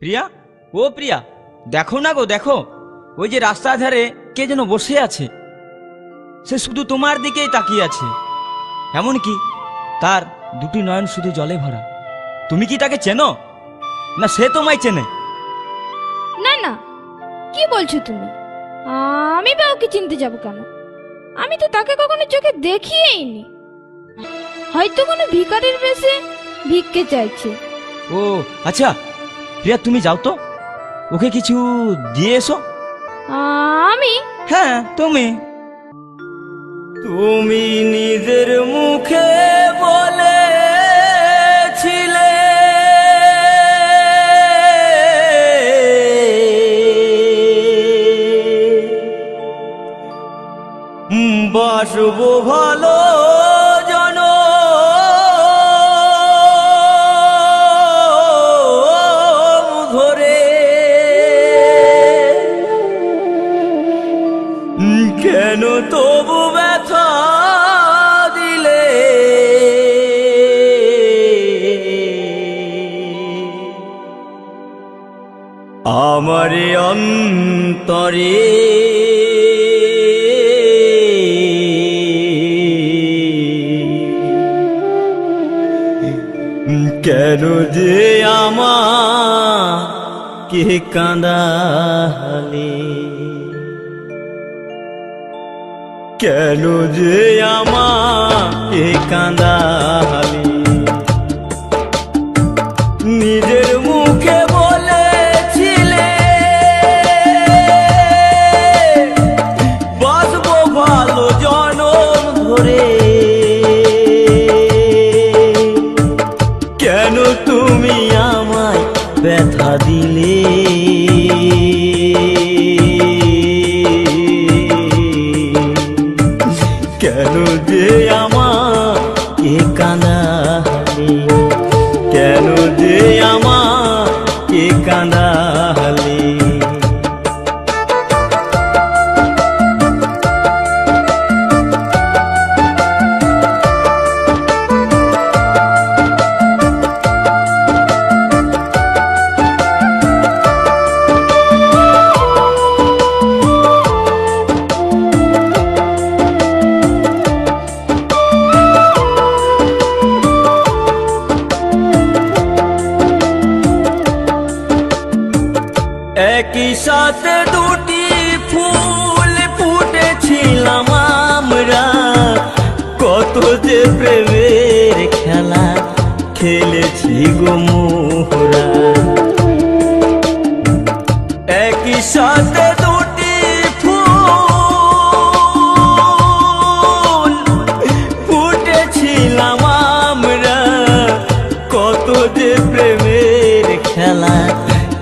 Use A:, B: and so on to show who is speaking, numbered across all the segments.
A: প্রিয়া, ও প্রিয়া, দেখো না গো, দেখো ওই যে রাস্তার ধারে কে যেন বসে আছে। সে শুধু তোমার দিকেই তাকিয়ে আছে, এমনকি তার দুটি নয়ন শুধু জলে ভরা। তুমি কি তাকে চেনো, না সে তোমায় চেনে?
B: না না, কি বলছো তুমি? আমি বা ওকে চিনতে যাব কেন? আমি তো তাকে কখনো চোখে দেখিয়েইনি। হয়তো কোনো ভিখারির বেশে ভিক্ষে চাইছে।
A: ও আচ্ছা প্রিয়া, তুমি যাও তো, ওকে কিছু দিয়ে এসো।
B: আমি?
A: হ্যাঁ তুমি। তুমি নিজের মুখে বলেছিলে বাসবো ভালো ধরে, কেন তবু ব্যথা দিলে? আমার অন্তরে কেন যে আমাকে কাঁদালে? কেন যে আমাকে কাঁদালে? নিজের মুখে বলেছিলে বাসবো ভালো জনম ধরে, কেন তুমি আমায় ব্যথা দিলে? কেন যে আমাকে কাঁদালে? কেন যে আমাকে কাঁদালে? একই সাথে দুটি ফুল ফুটেছিলাম আমরা, কত যে প্রেমের খেলা খেলেছি গো মোহরা। একই সাথে দুটি ফুল ফুটেছিলাম আমরা, কত যে প্রেমের খেলা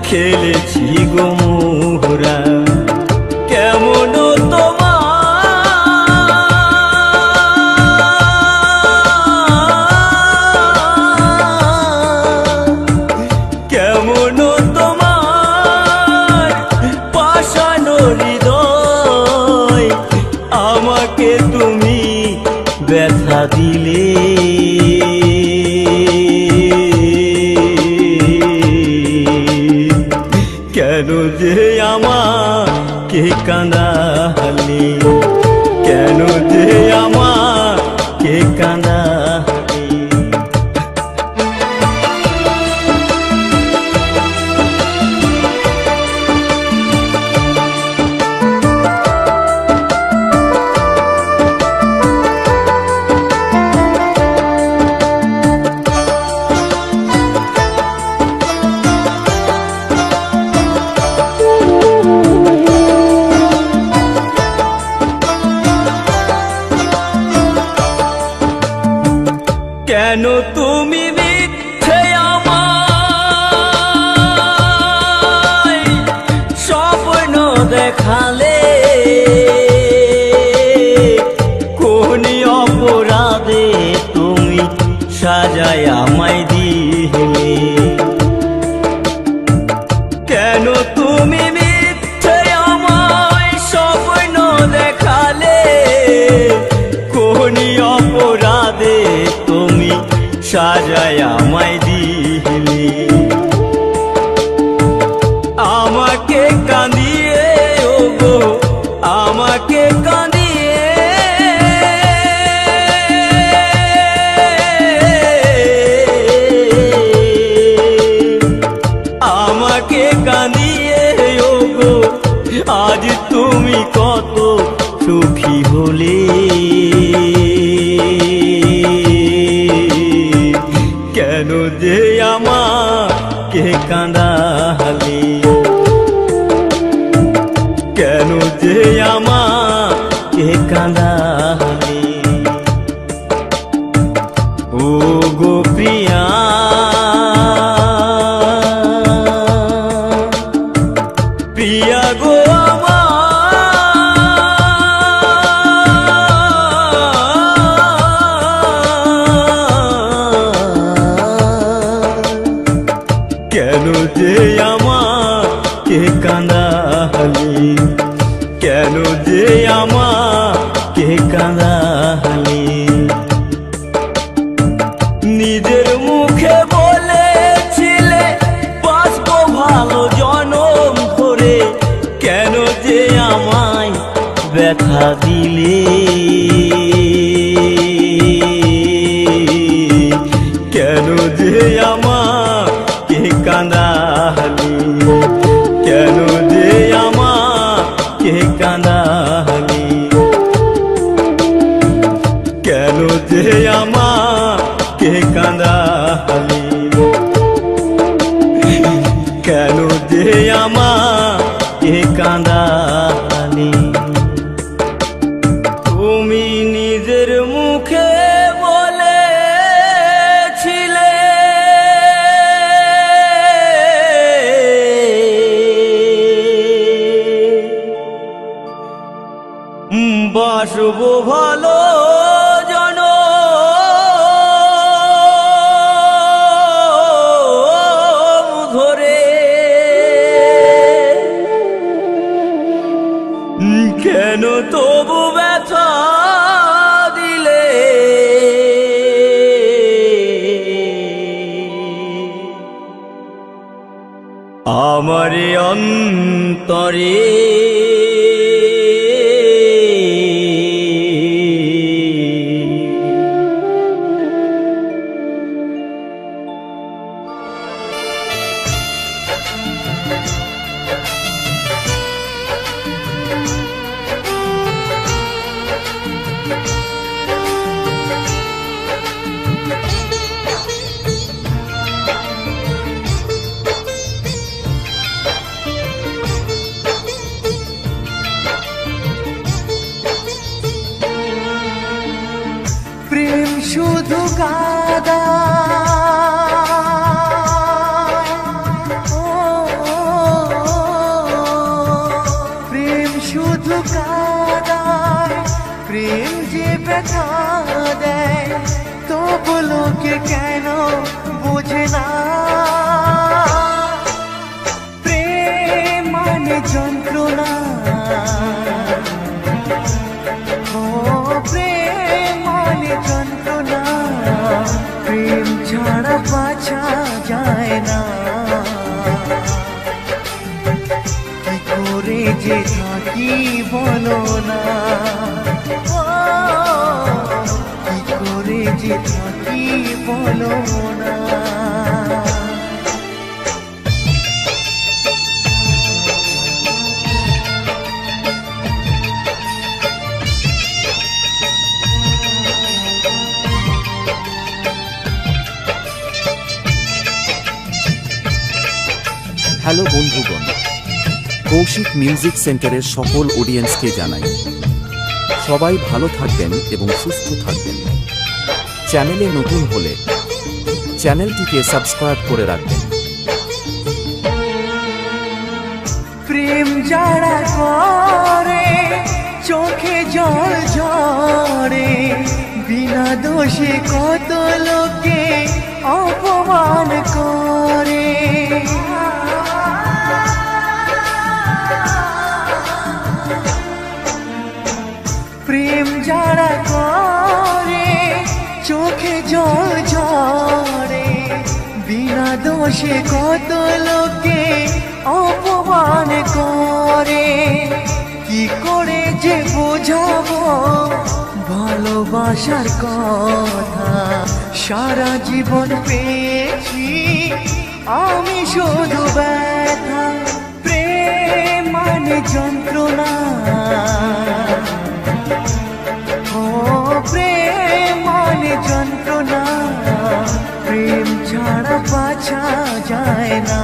A: খেলেছি গো মোহরা। কেমন কেমন তোমার পাষাণ হৃদয়, আমাকে তুমি ব্যথা দিলে? কেন যে আমাকে কাঁদালে? কেন যে আমাকে কাঁদালে?
C: কাঁদালি, কেন যে আমাকে কাঁদালি। ও গো প্রিয়া, প্রিয়া গো কেন যে আমাকে কাঁদালি, কেন যে আমাকে কাঁদালি। নিজের মুখে বলেছিলে বাঁচবো ভালো জনম ধরে, কেন যে আমায় ব্যথা দিলে, কেন যে আমাকে কাঁদালি, কেন যে আমাকে কাঁদালি, কেন যে আমাকে কাঁদালি, কেন যে আমাকে কাঁদালি। তুমি নিজের মুখে বলেছিলে বাসবো ভালো জনম ধরে, কেন তবু ব্যথা দিলে, আমার অন্তরে
D: প্রেম শুধু কাদা, প্রেম শুধু কাদায়, প্রেম যে ব্যথা দেয়, তবু লোকে কেন বোঝে না। প্রেম মানে যন্ত্রণা, যন্ত্রণা, প্রেম ছাড়া বাঁচা যায় না। কি করে যে থাকি বলো না, কি করে যে থাকি বলো না।
E: হ্যালো বন্ধুগণ, কৌশিক মিউজিক সেন্টারের সকল অডিয়েন্সকে জানাই সবাই ভালো থাকবেন এবং সুস্থ থাকবেন। চ্যানেলে নতুন হলে চ্যানেলটিকে সাবস্ক্রাইব করে রাখবেন।
D: প্রেম যারা করে চোখে জল ঝরে, বিনা দোষে কত লোকে অপমান করে। প্রেম যারা করে চোখে জল ঝরে, বিনা দোষে কত লোকে অপমান করে। কি করে যে বোঝাবো ভালোবাসার কথা, সারা জীবন পেয়েছি আমি শুধু ব্যথা। প্রেম মানে যন্ত্রণা, ও প্রেম মানে যন্ত্রণা, প্রেম ছাড়া বাঁচা বাছা যায় না,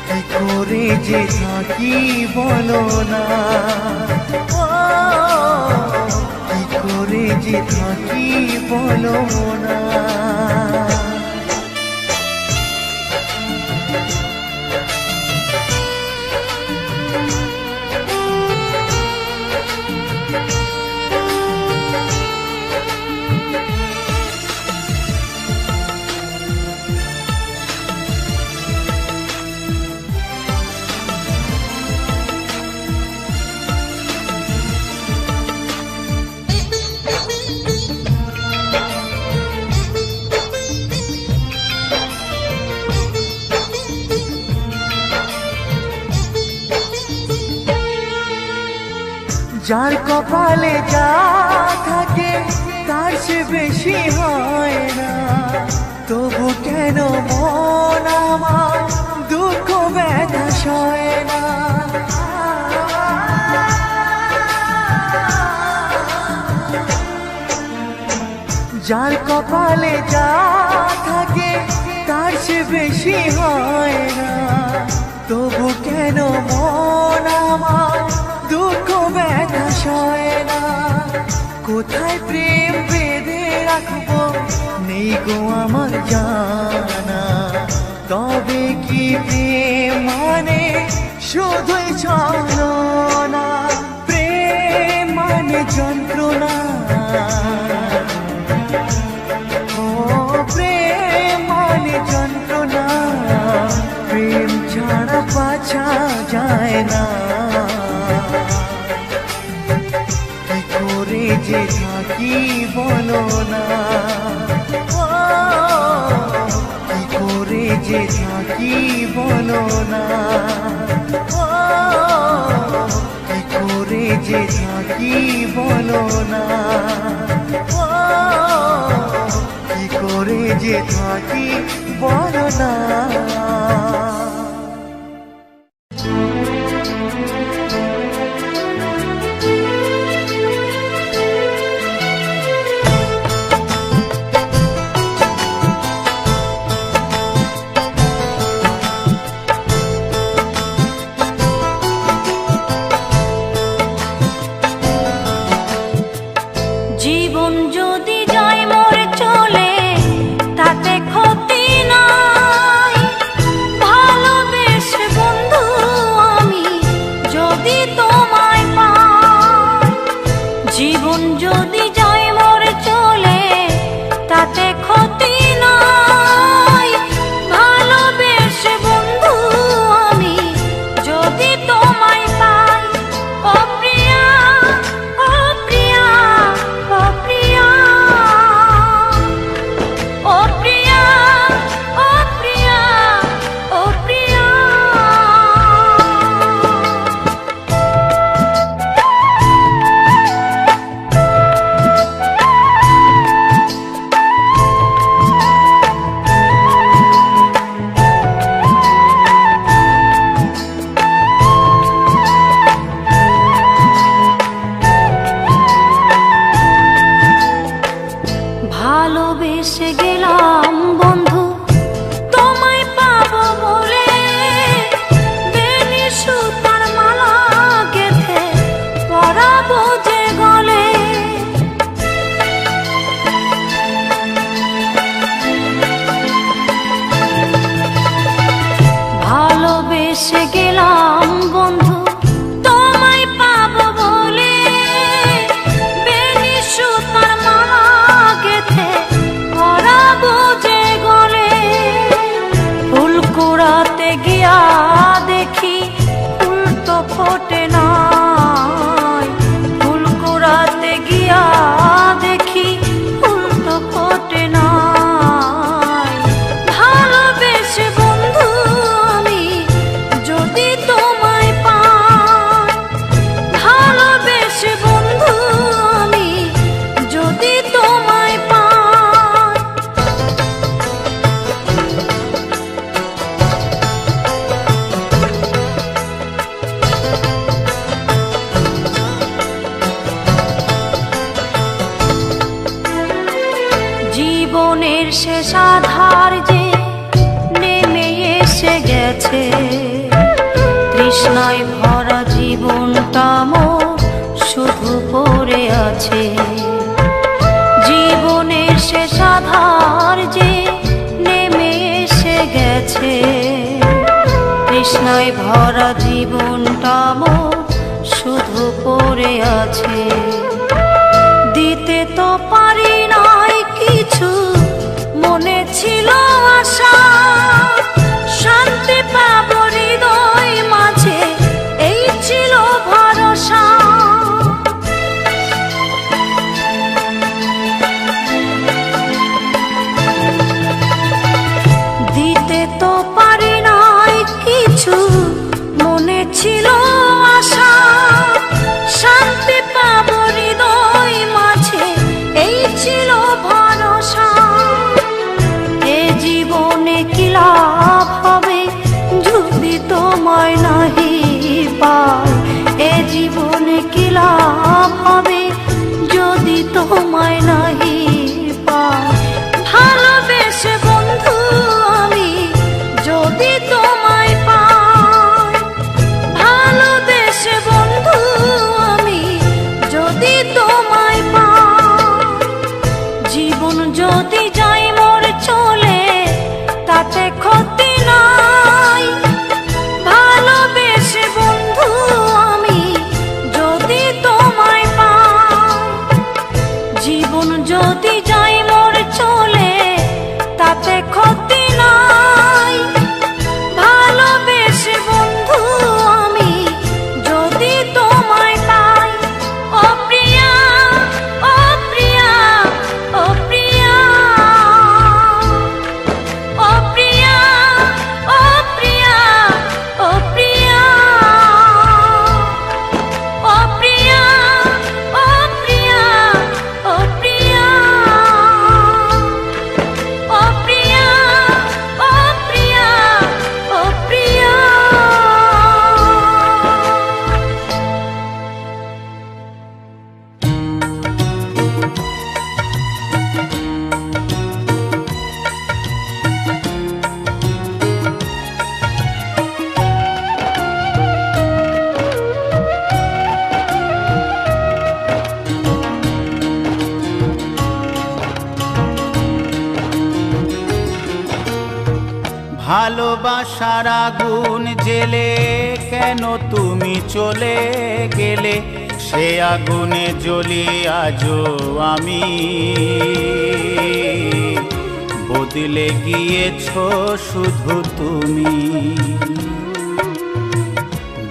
D: কি করে যে থাকি বলো না, ও, কি করে যে থাকি বলো না। যার কপালে যা থাকে তার সে বেশি হয় না, তবু কেন মন আমার দুঃখ ব্যথা সয় না। যার কপালে যা থাকে তার সে বেশি হয় না, তবু কেন মন আমার দুঃখ ব্যথা সয় না। কোথায় প্রেম বেঁধে রাখবো নেই গো আমার জানা, তবে কি প্রেম মানে শুধুই ছলনা, প্রেম মানে যন্ত্রণা, ও প্রেম মানে যন্ত্রণা, প্রেম ছাড়া বাছা যায় না, কি করে যে থাকি বলো না, ও, কি করে যে থাকি বলো না, ও, কি করে যে থাকি বলো না, ও, কি করে যে থাকি বলো না।
F: জীবন যদি যায় মরে চলে তাতে ক্ষতি নাই, ভালোবেসে বন্ধু আমি যদি তোমায় পাই। জীবন যদি যায় মরে চলে তাতে ক্ষতি নাই, ভালোবেসে বন্ধু আমি যদি তোমায় পাই। ও প্রিয়া, ও প্রিয়া, ও প্রিয়া, ও প্রিয়া, ও প্রিয়া, ও প্রিয়া। ভালোবেসে গেলাম বন্ধু তোমায় পাবো বলে, বেনি সুতার মালা গেঁথে পরাবো যে গলে। ভালোবেসে গেলাম বন্ধু তোমায় পাবো বলে, বেনি সুতার মালা গেঁথে পরাবো যে গলে। ফুল কুড়াতে গিয়া দেখি ফুল তো ফোটে নাই, ফুল কুড়াতে গিয়া দেখি ফুল তো ফোটে নাই। ভালোবেসে বন্ধু আমি যদি তোমায় পাই, ভালোবেসে বন্ধু আমি যদি তোমায় পাই। গেছে, জীবনের শেষ আধার যে নেমে এসে গেছে। তৃষ্ণায় ভরা জীবনটা মোর শুধু পড়ে আছে। দিতে তো পারি নাই কিছু, মনে ছিল আশা, শান্তি পাবো হৃদয় মাঝে, এই ছিল ভরসা। দিতে তো পারি নাই কিছু, মনে ছিল আশা, শান্তি পাবো হৃদয় মাঝে, এই ছিল ভরসা। এ জীবনে কি লাভ হবে যদি তোমায় নাহি পাই, এ জীবনে কি লাভ হবে যদি তোমায় নাহি পাই। ভালোবেসে বন্ধু আমি যদি তোমায় পাই, ভালোবেসে বন্ধু আমি যদি তোমায় পাই। জীবন যদি যাই মোর চলে তাতে ক্ষতি নাই, ভালোবেসে বন্ধু আমি যদি তোমায় পাই। জীবন যদি যাই মোর চলে তাতে ক্ষতি নাই, ভালোবেসে বন্ধু আমি যদি তোমায় পাই। ও প্রিয়া, ও প্রিয়া, ও প্রিয়া, ও প্রিয়া, ও প্রিয়া, ও প্রিয়া, ও প্রিয়া, ও প্রিয়া, ও প্রিয়া, ও প্রিয়া, ও প্রিয়া, ও প্রিয়া।
G: ভালোবাসার আগুন জেলে কেন তুমি চলে গেলে, সে আগুনে জ্বলি আজও আমি। বদলে গিয়েছো শুধু তুমি,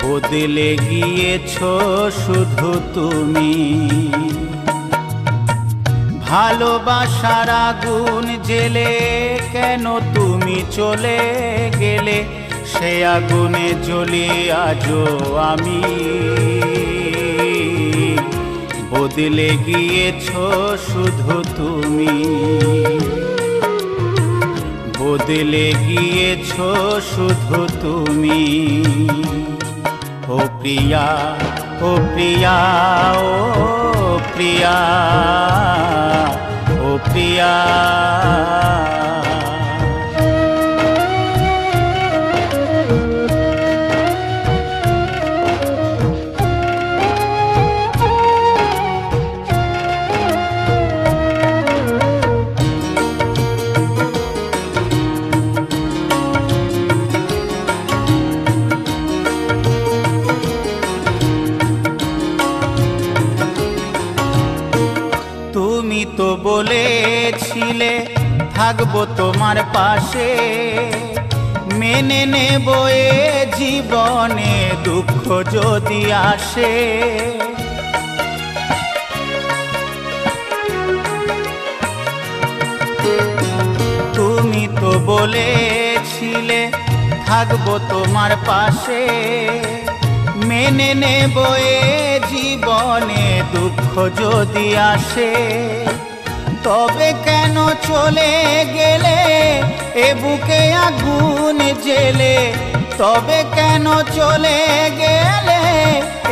G: বদলে গিয়েছো শুধু তুমি। ভালোবাসার আগুন জেলে কেন তুমি চলে গেলে, সে আগুনে জ্বলি আজও আমি। বদলে গিয়েছো শুধু তুমি, বদলে গিয়েছো শুধু তুমি। ও প্রিয়া, ও প্রিয়া, ও প্রিয়া, ও প্রিয়া। তুমি তো বলেছিলে থাকবো তোমার পাশে, মেনে নেব এ জীবনে দুঃখ যদি আসে। তুমি তো বলেছিলে থাকবো তোমার পাশে, মেনে নেব এ জীবনে দুঃখ যদি আসে। তবে কেন চলে গেলে এ বুকে আগুন জেলে, তবে কেন চলে গেলে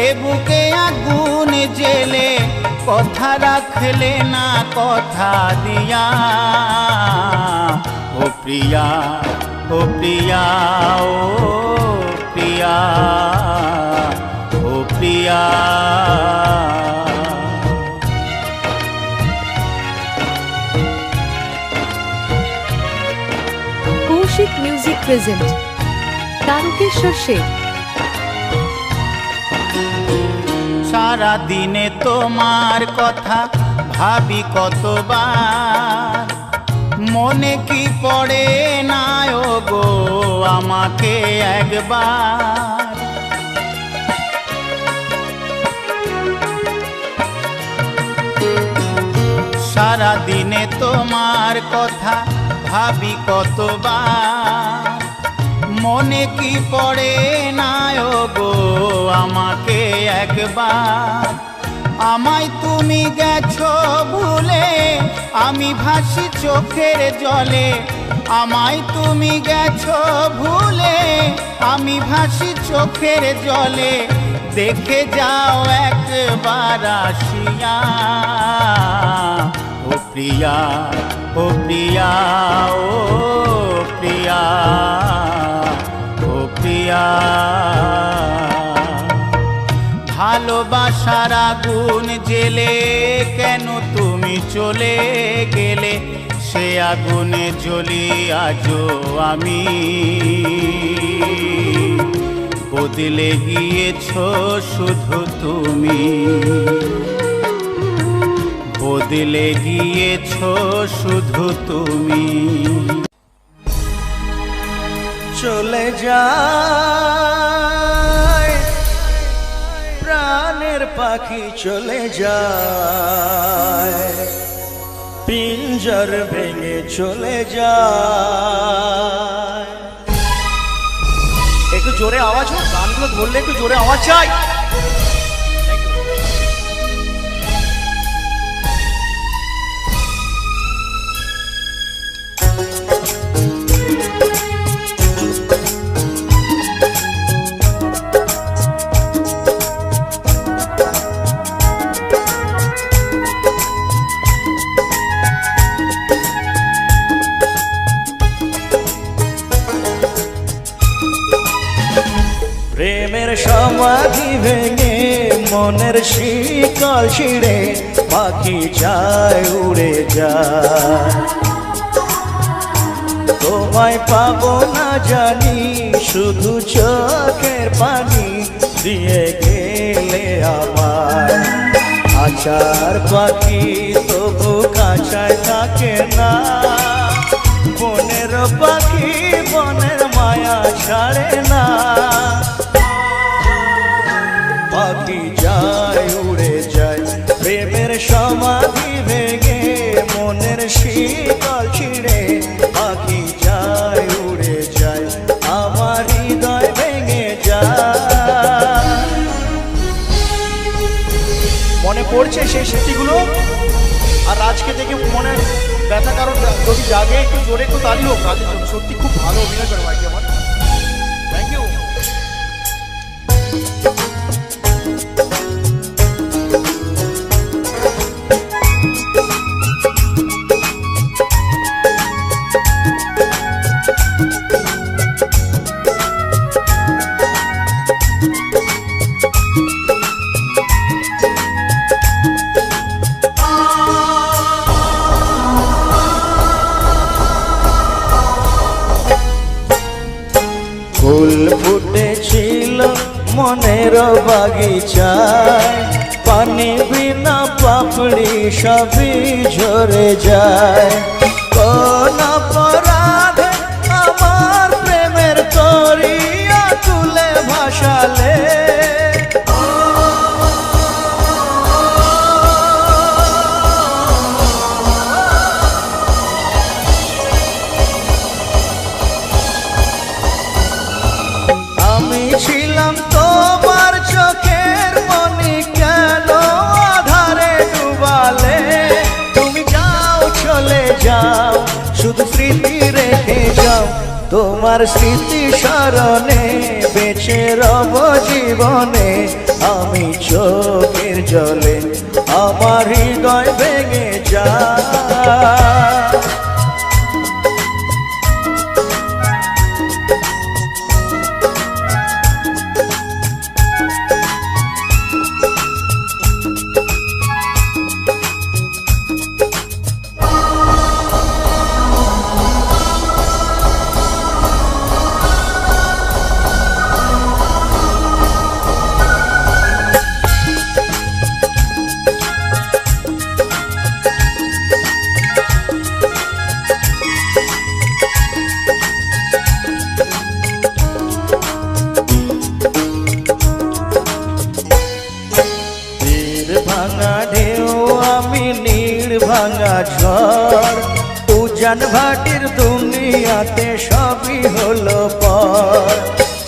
G: এ বুকে আগুন জেলে। কথা রাখলে না কথা দিয়া, ও প্রিয়া, ও প্রিয়া, ও প্রিয়া, ও প্রিয়া।
H: Music present Tarakeshwar Seth.
G: সারা দিনে তোমার কথা ভাবি কতবার, মনে কি পড়ে না ও গো আমাকে একবার। সারা দিনে তোমার কথা ভাবি কতবার, মনে কি পড়ে না ও গো আমাকে একবার। আমায় তুমি গেছো ভুলে, আমি ভাসি চোখের জলে। আমায় তুমি গেছো ভুলে, আমি ভাসি চোখের জলে। দেখে যাও একবার আসিয়া, ও প্রিয়া, ও প্রিয়া, ও প্রিয়া, ও প্রিয়া। ভালোবাসার আগুন জেলে কেন তুমি চলে গেলে, সে আগুনে জ্বলি আজও আমি। বদলে গিয়েছো শুধু তুমি, বদলে গিয়েছো শুধু তুমি।
D: চলে যায় প্রাণের পাখি, চলে যায় পিঞ্জর ভেঙে চলে যায়। একটু জোরে আওয়াজ হোক, গানগুলো ধরলে একটু জোরে আওয়াজ চাই। প্রেমের সমাধি ভেঙে মনের শিকল ছিঁড়ে পাখি যায় উড়ে যায়। তোমায় পাবো না জানি, শুধু চোখের পানি দিয়ে গেলে আমার। আচার পাখি তবু কাছায় থাকে না, বনের পাখি বনের মায়া ছাড়ে না। পাখি যায় উড়ে যায়, প্রেমের সমাধি ভেঙে মনের শীতল ছিঁড়ে পাখি যায় উড়ে যায়, আমার হৃদয় ভেঙে যায়। মনে পড়ছে সেই স্মৃতিগুলো, আর আজকে দেখে মনে ব্যথা কারণ যদি জাগে একটু জোরে একটু তালি হোক কাজের জন্য। সত্যি খুব ভালো অভিনয় করে ভাইকে আমার, থ্যাংক ইউ। ফুল ফুটেছিল মনের বাগিচায়, পানি বিনা পাপড়ি সবই ঝরে যায়। কোন অপরাধে আমার প্রেমের তরিয়া তুলে ভাসালে, আমি ছিলাম তোমার চোখের মনি, কেন আধারে ডুবালে। তুমি যাও চলে যাও, শুধু স্মৃতি রেখে যাও। তোমার স্মৃতি স্মরণে বেঁচে রব জীবনে, আমি চোখের জলে আমার হৃদয় ভেঙে যায়।
C: ভাঙা ঝড় উজান ভাটির দুনিয়াতে সবই হলো পর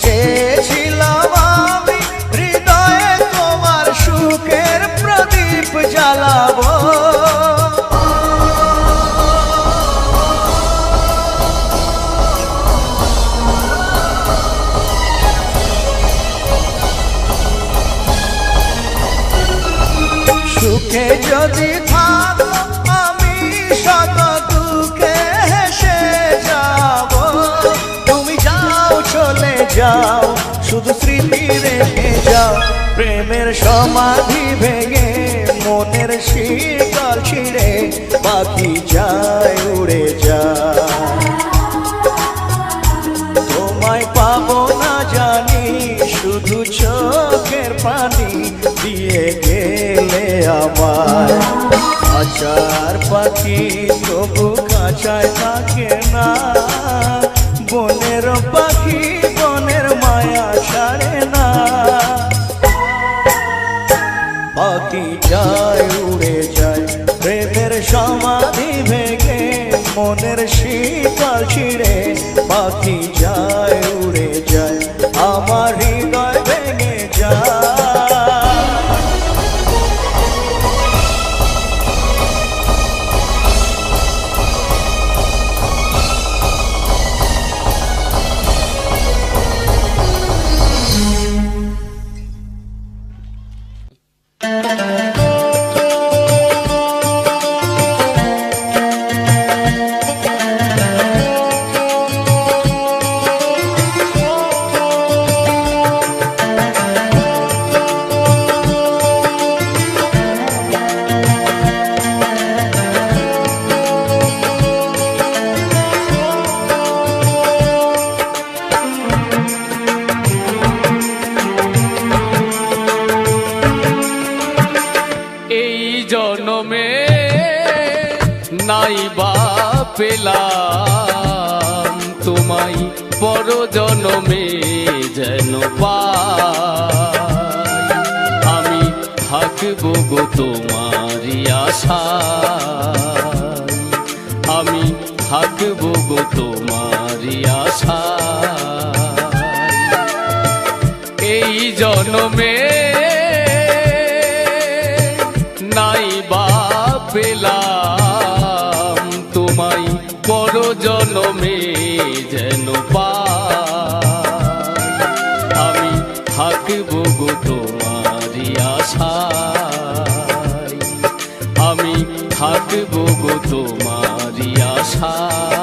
C: চেয়েছিলাম আমি হৃদয়ে তোমার সুখের প্রদীপ জ্বালাবো সুখে যদি থাকো আমি শত দুঃখে হেসে যাব তুমি যাও চলে যাও শুধু স্মৃতি রেখে যাও প্রেমের সমাধি ভেঙে মনের শিকল ছিঁড়ে পাখি যায় উড়ে যায় তোমায় পাবো না জানি শুধু চোখের পানি দিয়ে গেলে আমার খাঁচার পাখি তবু খাঁচায় থাকে না বনের পাখি বনের মায়া ছাড়ে না পাখি যায় উড়ে যায় প্রেমের সমাধি ভেঙে মনের শীতল ছিঁড়ে পাখি যায় উড়ে যায় আমার হৃদয় ভেঙে যায়
I: জনমে নাই বা পেলাম তোমায় পর জনমে যেন পাই আমি থাকবো গো তোমারই আশায় আমি থাকবো গো তোমারই আশায় এই জনমে নাই বা পেলাম তোমায় পর জনমে যেন পাই আমি থাকবো গো তোমারই আশায় আমি থাকবো গো তোমারই আশায়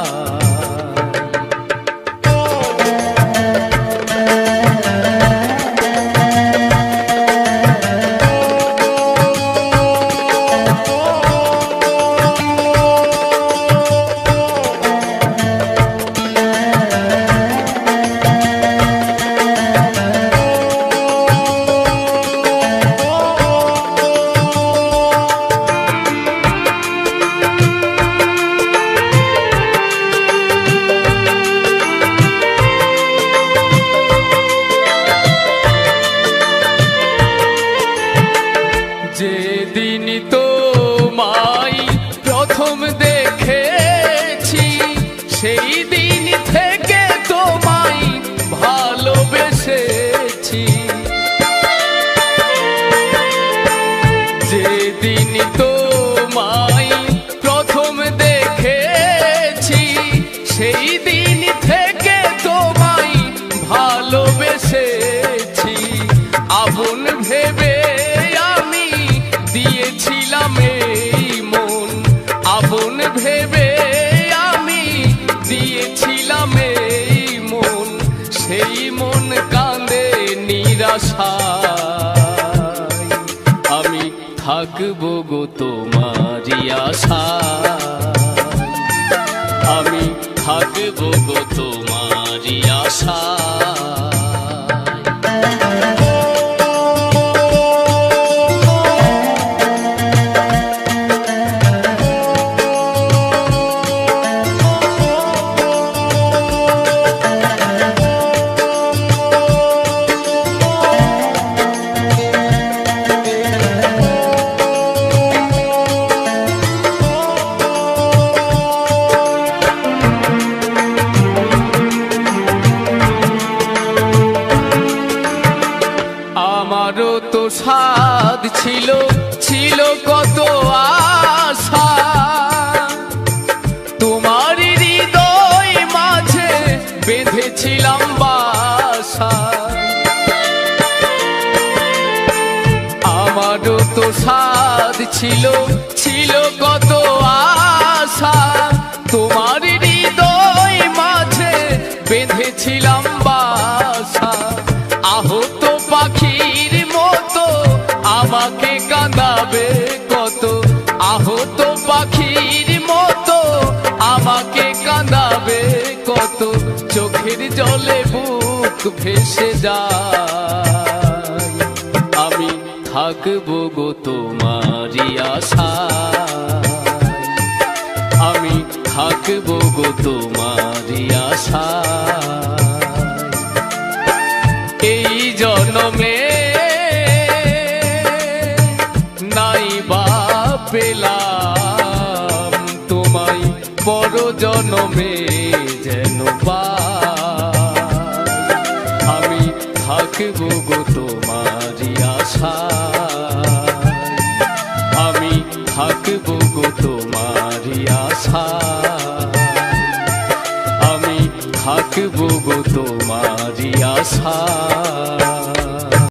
I: যেদিন তোমায় প্রথম দেখেছি সেই দিন থেকে তোমায় ভালোবেসেছি যেদিন তোমায় প্রথম দেখেছি সেই দিন থেকে তোমায় ভালোবেসেছি আপন ভেবে দিয়েছিলাম এই মন আপন ভেবে আমি দিয়েছিলাম এই মন সেই মন কাঁদে নিরাশায় আমি থাকবো গো তোমারই আশায় আমি থাকবো গো তোমারই আশায় সাধ ছিল, ছিল কত আশা, তোমার হৃদয় মাঝে বেঁধেছিলাম বাসা। আমারও তো সাধ ছিল, ছিল কত আশা, তোমার হৃদয় মাঝে বেঁধেছিলাম বাসা। আহত পাখির মতো আমাকে কাঁদাবে কত, আহত পাখির মতো আমাকে কাঁদাবে কত, চোখের জলে বুক ভেসে যায়। আমি থাকবো গো তোমারই আশায়, আমি থাকবো গো তোমারই আশায়। এই জন্মে নাই বা পেলাম তোমায়, পর জন্মে যেন পাই। আমি থাকবো গো তোমারই আশায়, আমি থাকবো গো তোমারই আশায়, আমি থাকবো গো তোমারই আশায়।